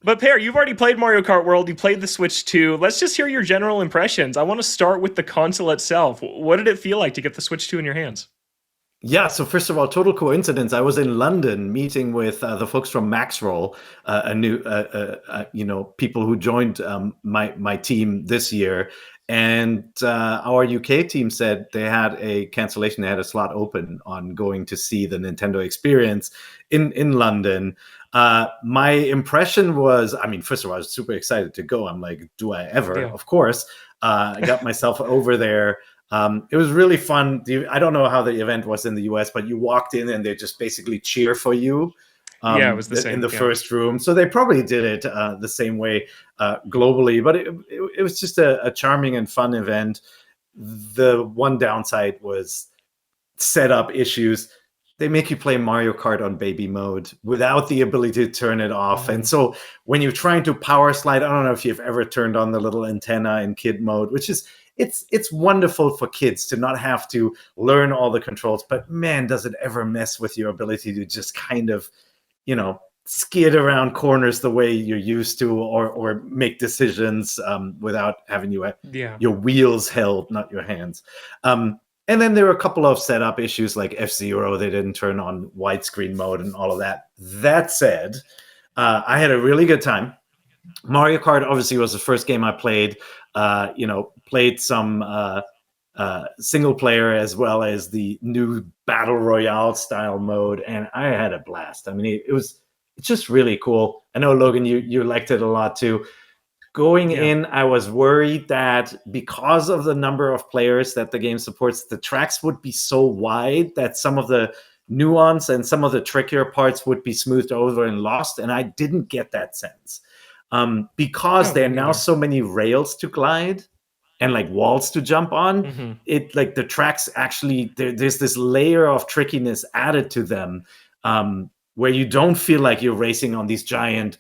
But Pear, you've already played Mario Kart World. You played the Switch 2. Let's just hear your general impressions. I want to start with the console itself. What did it feel like to get the Switch 2 in your hands? Yeah, so first of all, total coincidence. I was in London meeting with the folks from Maxroll, a new, people who joined my team this year, and our UK team said they had a cancellation. They had a slot open on going to see the Nintendo Experience in London. My impression was, I mean, first of all, I was super excited to go. I'm like, do I ever? Yeah. Of course. I got myself over there. It was really fun. I don't know how the event was in the US, but you walked in and they just basically cheer for you Yeah, it was the in same. the Yeah. first room. So they probably did it the same way globally, but it was just a charming and fun event. The one downside was setup issues. They make you play Mario Kart on baby mode without the ability to turn it off. And Mhm. so when you're trying to power slide, I don't know if you've ever turned on the little antenna in kid mode, which is it's wonderful for kids to not have to learn all the controls, but man, does it ever mess with your ability to just kind of, skid around corners the way you're used to, or make decisions without having Yeah. your wheels held, not your hands. And then there were a couple of setup issues like F-Zero. They didn't turn on widescreen mode and all of that. That said, I had a really good time. Mario Kart obviously was the first game I played. Played some single player as well as the new battle royale style mode, and I had a blast. I mean, it's just really cool. I know, Logan, you liked it a lot too. Going Yeah. in, I was worried that because of the number of players that the game supports, the tracks would be so wide that some of the nuance and some of the trickier parts would be smoothed over and lost. And I didn't get that sense because No, there me are now neither. so many rails to glide and like walls to jump on. Hmm. It like the tracks actually there's this layer of trickiness added to them, where you don't feel like you're racing on these giant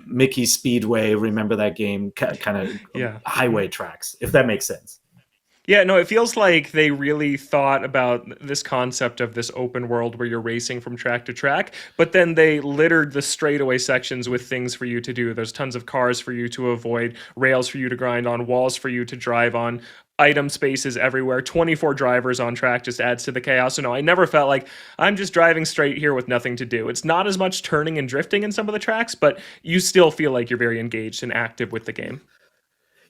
Mickey Speedway, remember that game, kind of Yeah. highway tracks, if that makes sense. Yeah, no, it feels like they really thought about this concept of this open world where you're racing from track to track, but then they littered the straightaway sections with things for you to do. There's tons of cars for you to avoid, rails for you to grind on, walls for you to drive on, item spaces everywhere, 24 drivers on track just adds to the chaos. So no, I never felt like I'm just driving straight here with nothing to do. It's not as much turning and drifting in some of the tracks, but you still feel like you're very engaged and active with the game.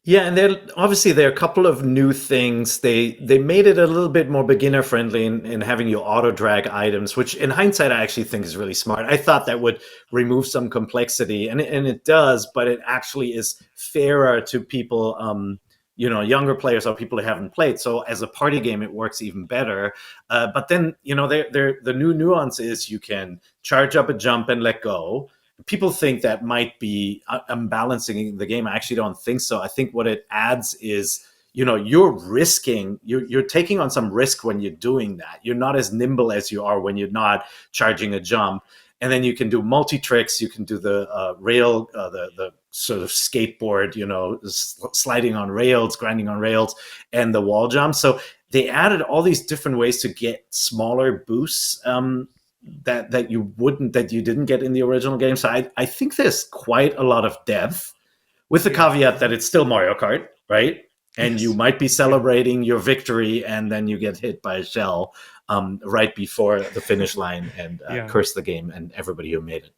Yeah, and there are a couple of new things. They made it a little bit more beginner friendly in having you auto drag items, which in hindsight I actually think is really smart. I thought that would remove some complexity, and it does, but it actually is fairer to people, younger players or people who haven't played. So as a party game, it works even better. But then the new nuance is you can charge up a jump and let go. People think that might be unbalancing the game. I actually don't think so. I think what it adds is, you're taking on some risk when you're doing that. You're not as nimble as you are when you're not charging a jump. And then you can do multi tricks. You can do the rail, the sort of skateboard, sliding on rails, grinding on rails, and the wall jump. So they added all these different ways to get smaller boosts, that you didn't get in the original game. So I think there's quite a lot of depth, with the Yeah. caveat that it's still Mario Kart, right? And you Yes. might be Yeah. celebrating your victory, and then you get hit by a shell right before the finish line, and Yeah. curse the game and everybody who made it.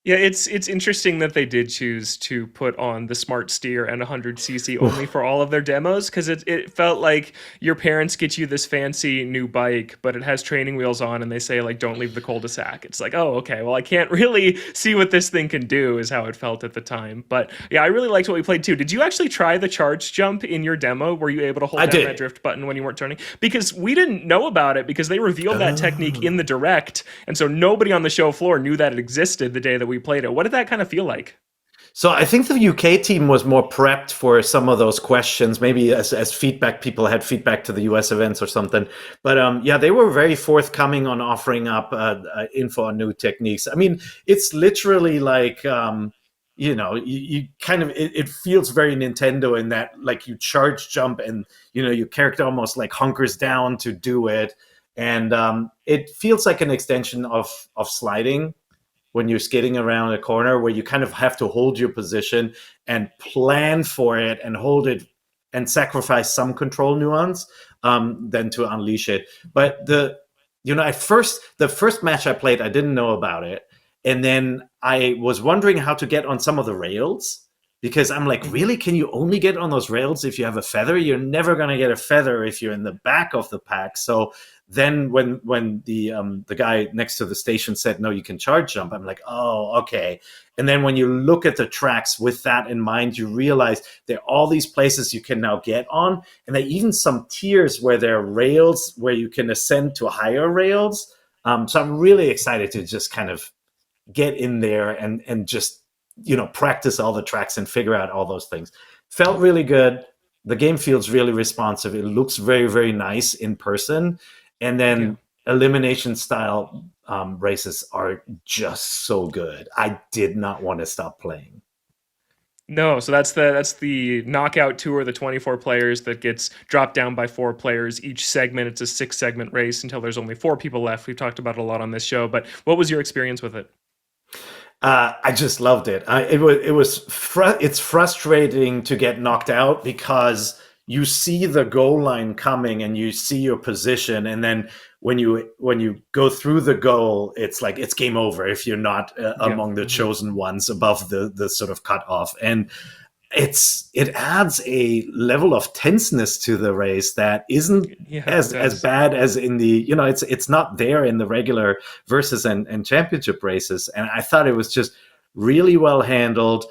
Yeah, it's interesting that they did choose to put on the smart steer and 100cc only for all of their demos, because it felt like your parents get you this fancy new bike, but it has training wheels on, and they say like don't leave the cul-de-sac. It's like, oh, okay, well I can't really see what this thing can do, is how it felt at the time. But yeah, I really liked what we played too. Did you actually try the charge jump in your demo? Were you able to hold I down that did. drift button when you weren't turning? Because we didn't know about it because they revealed that technique in the Oh. direct, and so nobody on the show floor knew that it existed the day that we played it. What did that kind of feel like? So I think the UK team was more prepped for some of those questions, maybe as feedback. People had feedback to the US events or something. But yeah, they were very forthcoming on offering up info on new techniques. I mean, it's literally like, you kind of, it feels very Nintendo in that, like, you charge jump and, your character almost like hunkers down to do it. And it feels like an extension of sliding. when you're skating around a corner where you kind of have to hold your position and plan for it and hold it and sacrifice some control nuance than to unleash it. But at first, the first match I played, I didn't know about it. And then I was wondering how to get on some of the rails because I'm like, Mhm. really? Can you only get on those rails if you have a feather? You're never going to get a feather if you're in the back of the pack. So then when the guy next to the station said, no, you can charge jump, I'm like, oh, okay. And then when you look at the tracks with that in mind, you realize there are all these places you can now get on. And there are even some tiers where there are rails where you can ascend to higher rails. So I'm really excited to just kind of get in there and just practice all the tracks and figure out all those things. Felt really good. The game feels really responsive. It looks very, very nice in person. And Yeah. then elimination style races are just so good. I did not want to stop playing. No, so that's the knockout tour, the 24 players that gets dropped down by 4 players each segment. It's a 6 segment race until there's only 4 people left. We've talked about it a lot on this show, but what was your experience with it? I just loved it. It's frustrating to get knocked out because you see the goal line coming and you see your position, and then when you go through the goal, it's like it's game over if you're not Yeah. among the Mhm. chosen ones above the sort of cutoff. And it adds a level of tenseness to the race that isn't Yeah, it as does. bad as in the it's not there in the regular versus and championship races. And I thought it was just really well handled.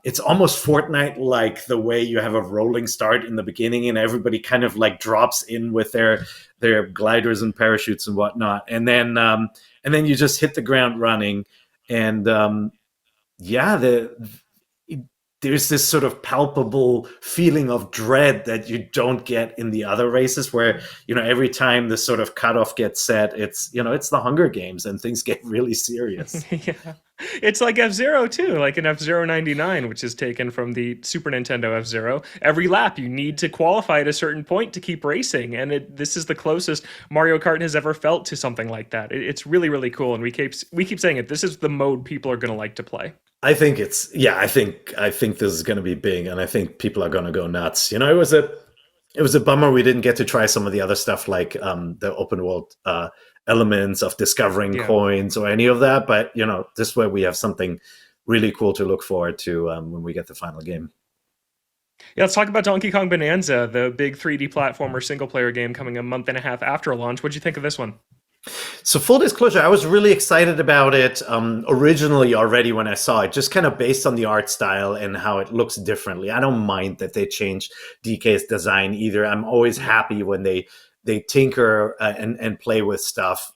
It's almost Fortnite like the way you have a rolling start in the beginning and everybody kind of like drops in with their gliders and parachutes and whatnot, and then you just hit the ground running. And yeah, there's this sort of palpable feeling of dread that you don't get in the other races where every time the sort of cutoff gets set, it's the Hunger Games and things get really serious. Yeah. It's like F-Zero too, like an F-Zero 99, which is taken from the Super Nintendo F-Zero. Every lap you need to qualify at a certain point to keep racing, and this is the closest Mario Kart has ever felt to something like that. It's really really cool, and we keep saying it. This is the mode people are going to like to play. I think I think this is going to be big, and I think people are going to go nuts. It was a bummer we didn't get to try some of the other stuff like the open world elements of discovering Yeah. coins or any of that. But this way we have something really cool to look forward to when we get the final game. Yeah, let's talk about Donkey Kong Bonanza, the big 3D platformer single player game coming a month and a half after launch. What'd you think of this one? So full disclosure, I was really excited about it originally already when I saw it, just kind of based on the art style and how it looks differently. I don't mind that they changed DK's design either. I'm always Yeah. happy when they tinker and play with stuff.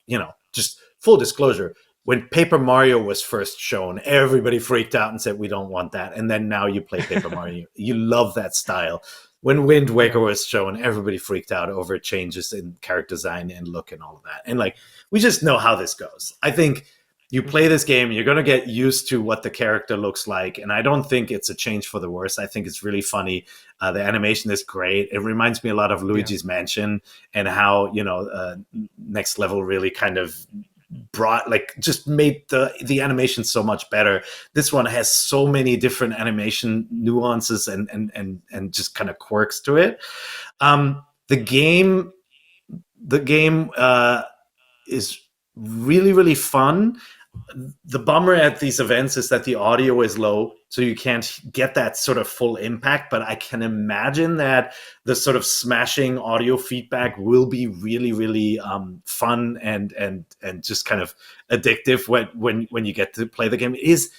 Just full disclosure. When Paper Mario was first shown, everybody freaked out and said, "We don't want that." And then now you play Paper Mario, you love that style. When Wind Waker Yeah. was shown, everybody freaked out over changes in character design and look and all of that. And like, we just know how this goes. I think you play this game, you're going to get used to what the character looks like. And I don't think it's a change for the worse. I think it's really funny. The animation is great. It reminds me a lot of Yeah. Luigi's Mansion and how, Next Level really kind of brought like just made the animation so much better. This one has so many different animation nuances and just kind of quirks to it. The game is really really fun. The bummer at these events is that the audio is low, so you can't get that sort of full impact. But I can imagine that the sort of smashing audio feedback will be really, really fun and just kind of addictive when you get to play the game. It's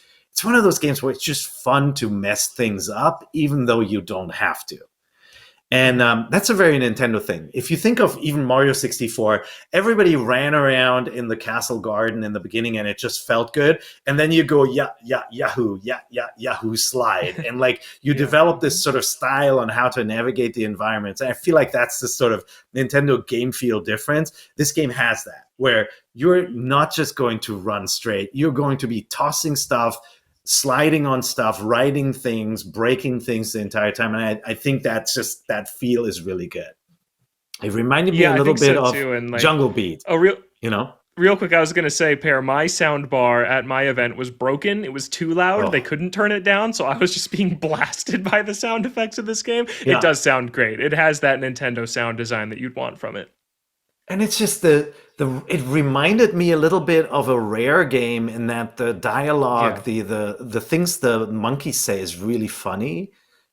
one of those games where it's just fun to mess things up, even though you don't have to. And that's a very Nintendo thing. If you think of even Mario 64, everybody ran around in the castle garden in the beginning and it just felt good. And then you go, yeah, yeah, Yahoo, yeah, yeah, Yahoo slide. And like you Yeah. develop Mhm. this sort of style on how to navigate the environments. And I feel like that's the sort of Nintendo game feel difference. This game has that, where you're not just going to run straight, you're going to be tossing stuff, sliding on stuff, writing things, breaking things the entire time. And I think that's just that feel is really good. It reminded me a Yeah, I little think bit so of too. And like Jungle Beat, a real you know? Real quick, I was going to say, Pear, my sound bar at my event was broken. It was too loud. They Oh, couldn't turn it down, so I was just being blasted by the sound effects of this game. It yeah. does sound great. It has that Nintendo sound design that you'd want from it. And it's just the it reminded me a little bit of a Rare game in that the dialogue, Yeah. the things the monkeys say is really funny.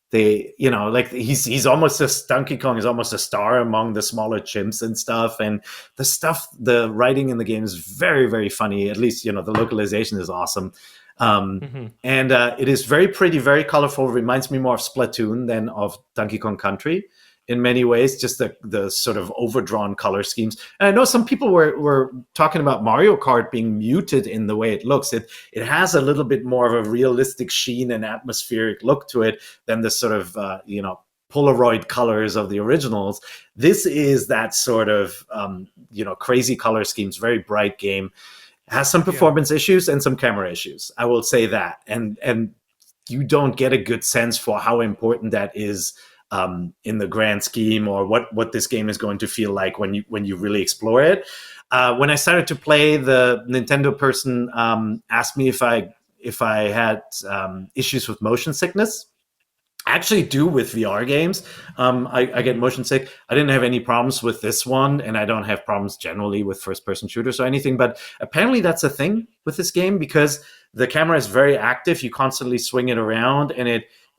They, like he's almost a Donkey Kong is almost a star among the smaller chimps and stuff. And the writing in the game is very, very funny. At least, the localization is awesome. Hmm. And it is very pretty, very colorful. Reminds me more of Splatoon than of Donkey Kong Country in many ways, just the sort of overdrawn color schemes. And I know some people were talking about Mario Kart being muted in the way it looks. It has a little bit more of a realistic sheen and atmospheric look to it than the sort of Polaroid colors of the originals. This is that sort of crazy color schemes, very bright game. Has some Yeah. performance issues and some camera issues. I will say that, and you don't get a good sense for how important that is in the grand scheme, or what this game is going to feel like when you really explore it. When I started to play, the Nintendo person asked me if I had issues with motion sickness. I actually do with VR games. I get Hmm. motion sick. I didn't have any problems with this one, and I don't have problems generally with first-person shooters or anything. But apparently, that's a thing with this game because the camera is very active. You constantly swing it around, and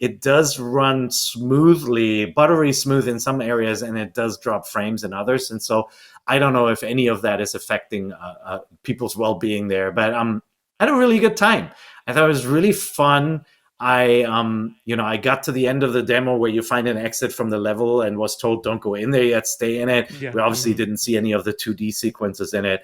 it does run smoothly, buttery smooth in some areas, and it does drop frames in others. And so I don't know if any of that is affecting people's well-being there. But I had a really good time. I thought it was really fun. I got to the end of the demo where you find an exit from the level and was told, don't go in there yet, stay in it. Yeah. We obviously Hmm. didn't see any of the 2D sequences in it.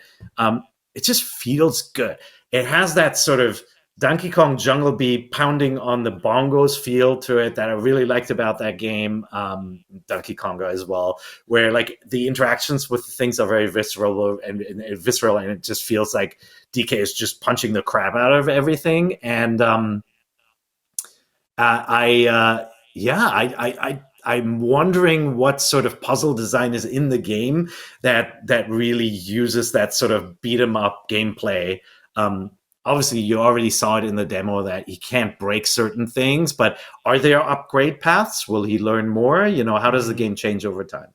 It just feels good. It has that sort of Donkey Kong Jungle Beat pounding on the bongos feel to it that I really liked about that game, Donkey Konga as well, where like the interactions with the things are very visceral and visceral, and it just feels like DK is just punching the crap out of everything. And I yeah, I'm wondering what sort of puzzle design is in the game that really uses that sort of beat 'em up gameplay. Um, Obviously, you already saw it in the demo that he can't break certain things, but are there upgrade paths? Will he learn more? How does the Hmm. game change over time?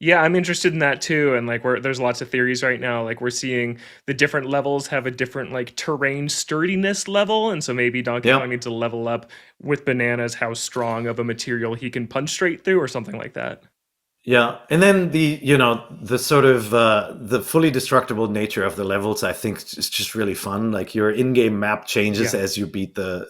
Yeah, I'm interested in that too. And like, there's lots of theories right now. Like, we're seeing the different levels have a different like terrain sturdiness level, and so maybe Donkey Kong Yep. needs to level up with bananas how strong of a material he can punch straight through, or something like that. Yeah, and then the sort of the fully destructible nature of the levels, I think, is just really fun. Like your in-game map changes Yeah, as you beat the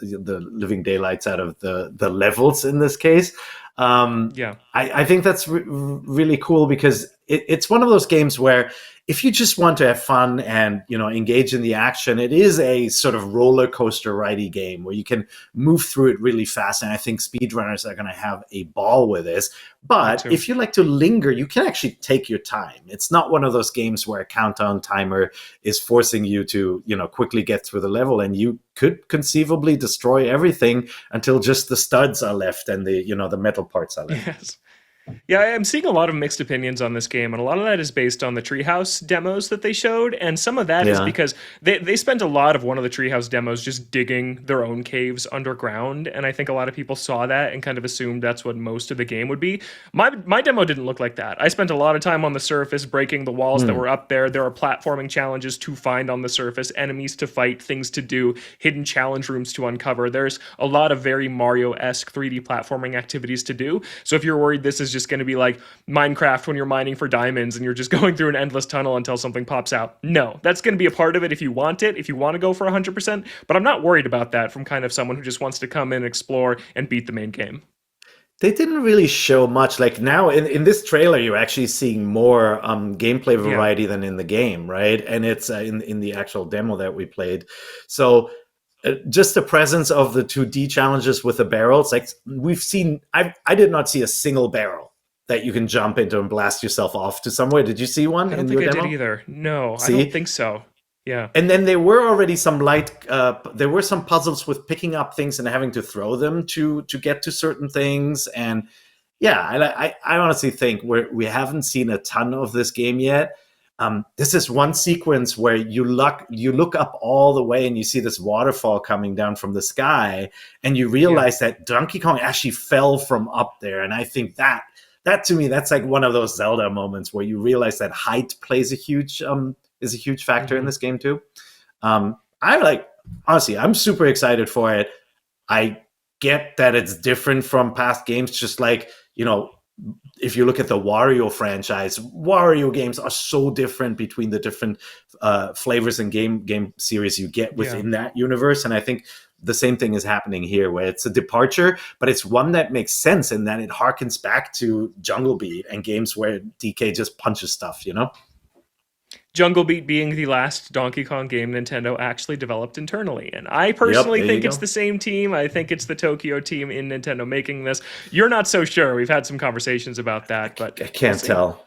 living daylights out of the levels in this case. yeah, I think that's really cool because it's one of those games where if you just want to have fun and engage in the action, it is a sort of roller coaster ridey game where you can move through it really fast. And I think speedrunners are going to have a ball with this. me But too. if you like to linger, you can actually take your time. It's not one of those games where a countdown timer is forcing you to, quickly get through the level, and you could conceivably destroy everything until just the studs are left and the metal parts are left. Yes. Yeah, I'm seeing a lot of mixed opinions on this game, and a lot of that is based on the Treehouse demos that they showed, and some of that is Yeah. because they spent a lot of one of the Treehouse demos just digging their own caves underground, and I think a lot of people saw that and kind of assumed that's what most of the game would be. My demo didn't look like that. I spent a lot of time on the surface breaking the walls that Hmm. were up there. There are platforming challenges to find on the surface, enemies to fight, things to do, hidden challenge rooms to uncover. There's a lot of very Mario-esque 3D platforming activities to do. So if you're worried this is just going to be like Minecraft when you're mining for diamonds and you're just going through an endless tunnel until something pops out. No, that's going to be a part of it if you want it, if you want to go for 100%. But I'm not worried about that from kind of someone who just wants to come in, explore, and beat the main game. They didn't really show much. Like now in this trailer, you're actually seeing more gameplay Yeah, variety than in the game, right? And it's in the actual demo that we played. So just the presence of the 2D challenges with the barrels, like we've seen, I did not see a single barrel that you can jump into and blast yourself off to somewhere. Did you see one I don't in think your I did demo? either. No, I don't See? think so. Yeah. And then there were already some there were some puzzles with picking up things and having to throw them to get to certain things. And yeah, I honestly think we haven't seen a ton of this game yet. This is one sequence where you look up all the way and you see this waterfall coming down from the sky, and you Yeah. realize that Donkey Kong actually fell from up there. And I think that to me, that's like one of those Zelda moments where you realize that height plays a huge is a huge factor in Hmm. this game too. I like honestly, I'm super excited for it. I get that it's different from past games, just like, if you look at the Wario franchise, Wario games are so different between the different flavors and game series you get Yeah. within that universe. And I think the same thing is happening here, where it's a departure, but it's one that makes sense, and then it harkens back to Jungle Beat and games where DK just punches stuff. Jungle Beat being the last Donkey Kong game Nintendo actually developed internally. And I Yep, personally there you think it's go. the same team. I think it's the Tokyo team in Nintendo making this. You're not so sure. We've had some conversations about that, but I we'll can't see. tell.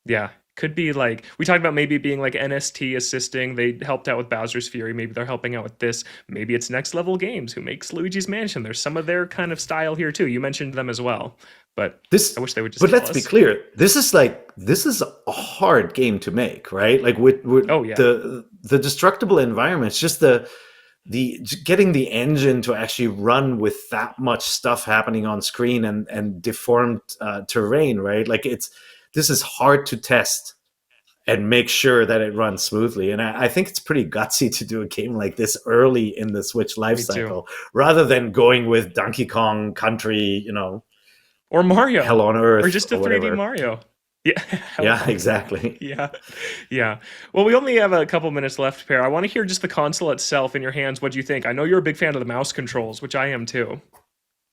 Yeah. Could be like we talked about maybe being like NST assisting. They helped out with Bowser's Fury. Maybe they're helping out with this. Maybe it's Next Level Games who makes Luigi's Mansion. There's some of their kind of style here too. You mentioned them as well, but I This, wish they would just but tell let's be us. clear. This is a hard game to make, right? Like with Oh yeah. the destructible environments, just the getting the engine to actually run with that much stuff happening on screen and deformed terrain, right? Like this is hard to test and make sure that it runs smoothly. And I think it's pretty gutsy to do a game like this early in the Switch life Me too. cycle, rather than going with Donkey Kong Country, Or Mario, Hell on or Earth just a or 3D whatever. Mario. Yeah, hell Yeah, on Earth. exactly. Yeah, yeah. Well, we only have a couple minutes left, Pear. I want to hear just the console itself in your hands. What do you think? I know you're a big fan of the mouse controls, which I am too.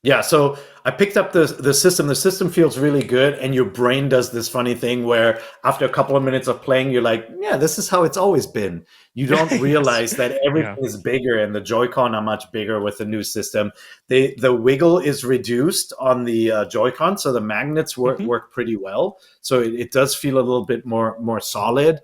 Yeah, so I picked up the system. The system feels really good, and your brain does this funny thing where after a couple of minutes of playing, you're like, "Yeah, this is how it's always been." You don't Yes. realize that Yeah. everything is bigger, and the Joy-Con are much bigger with the new system. The wiggle is reduced on the Joy-Con, so the magnets Hmm. work pretty well. So it does feel a little bit more solid.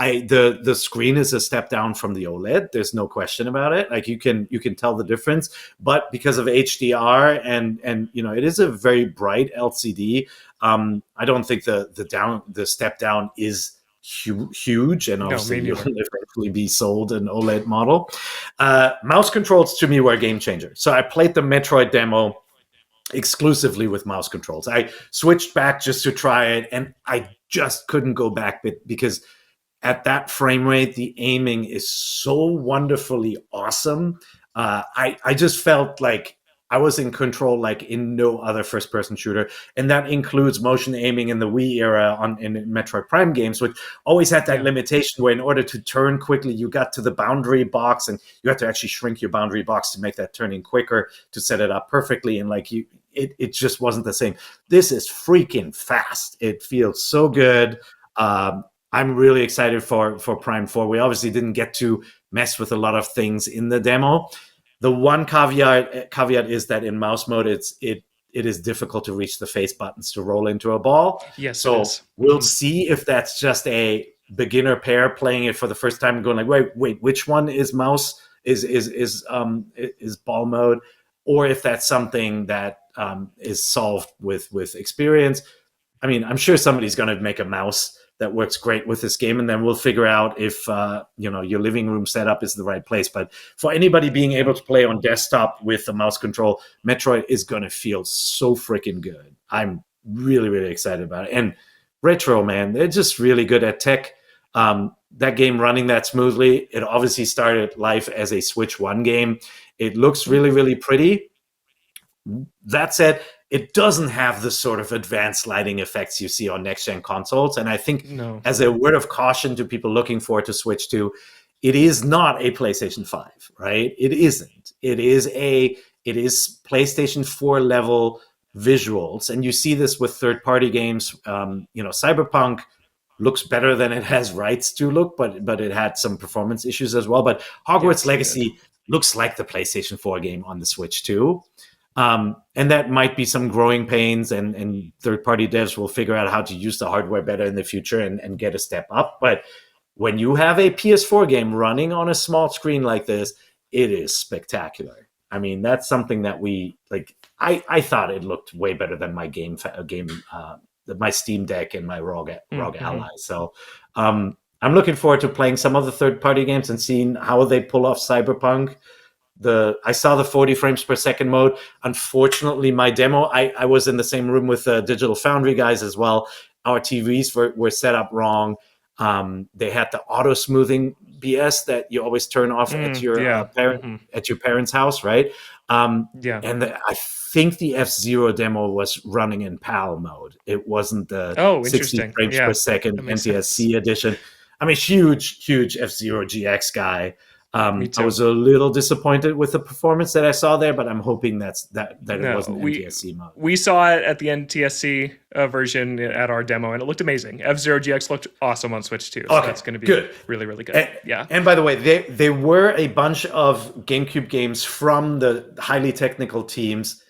The screen is a step down from the OLED. There's no question about it. Like you can tell the difference, but because of HDR and it is a very bright LCD. I don't think the step down is huge, and No, obviously me you'll neither. eventually be sold an OLED model. Mouse controls to me were a game changer. So I played the Metroid demo exclusively with mouse controls. I switched back just to try it, and I just couldn't go back because at that frame rate, the aiming is so wonderfully awesome. I just felt like I was in control like in no other first person shooter, and that includes motion aiming in the Wii era in Metroid Prime games, which always had that Yeah. limitation where in order to turn quickly, you got to the boundary box, and you had to actually shrink your boundary box to make that turning quicker to set it up perfectly, and like it just wasn't the same. This is freaking fast. It feels so good. I'm really excited for Prime 4. We obviously didn't get to mess with a lot of things in the demo. The one caveat is that in mouse mode, it is difficult to reach the face buttons to roll into a ball. Yes, it So is. we'll see if that's just a beginner pair playing it for the first time and going like, wait, which one is mouse is ball mode, or if that's something that is solved with experience. I mean, I'm sure somebody's going to make a mouse that works great with this game, and then we'll figure out if your living room setup is the right place. But for anybody being Yeah. able to play on desktop with the mouse control, Metroid is going to feel so freaking good. I'm really really excited about it. And Retro, man, they're just really good at tech. That game running that smoothly. It obviously started life as a Switch One game. It looks Mhm. really really pretty. That said, it doesn't have the sort of advanced lighting effects you see on next gen consoles. And I think, No. as a word of caution to people looking forward to Switch 2, it is not a PlayStation 5, right? It isn't. It is PlayStation 4 level visuals. And you see this with third party games. Cyberpunk looks better than it has rights to look, but it had some performance issues as well. But Hogwarts Yes, it did. Legacy looks like the PlayStation 4 game on the Switch too. And that might be some growing pains, and third-party devs will figure out how to use the hardware better in the future and get a step up. But when you have a PS4 game running on a small screen like this, it is spectacular. I mean, that's something that we like. I thought it looked way better than my game my Steam Deck and my ROG Mm-hmm. Ally. So I'm looking forward to playing some of the third-party games and seeing how they pull off Cyberpunk. I saw the 40 frames per second mode. Unfortunately, my demo, I was in the same room with the Digital Foundry guys as well. Our TVs were set up wrong. They had the auto smoothing BS that you always turn off at your Yeah. Mm-hmm. at your parents' house, right? Yeah. And I think the F-Zero demo was running in PAL mode. It wasn't the Oh, 60 interesting. frames per Yeah, second that makes sense. NTSC edition. I'm a huge F-Zero GX guy. Me I too. was a little disappointed with the performance that I saw there, but I'm hoping that it No, wasn't NTSC mode. we saw it at the NTSC version at our demo, and it looked amazing. F-Zero GX looked awesome on Switch too, so Okay, that's going to be good. really, really good. And, Yeah. and by the way, there were a bunch of GameCube games from the highly technical teams,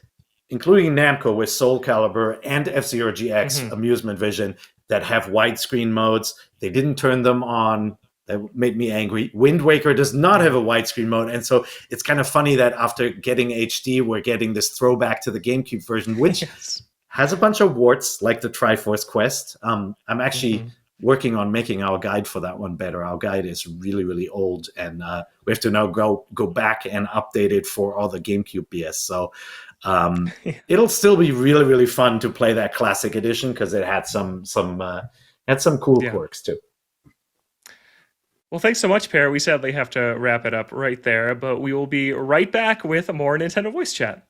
including Namco with Soul Calibur and F-Zero GX Mm-hmm. Amusement Vision, that have widescreen modes. They didn't turn them on. That made me angry. Wind Waker does not have a widescreen mode, and so it's kind of funny that after getting HD, we're getting this throwback to the GameCube version, which Yes. has a bunch of warts, like the Triforce Quest. I'm actually Mm-hmm. working on making our guide for that one better. Our guide is really old, and we have to now go back and update it for all the GameCube BS. So it'll still be really fun to play that classic edition because it had some cool Yeah. quirks too. Well, thanks so much, Pear. We sadly have to wrap it up right there, but we will be right back with more Nintendo Voice Chat.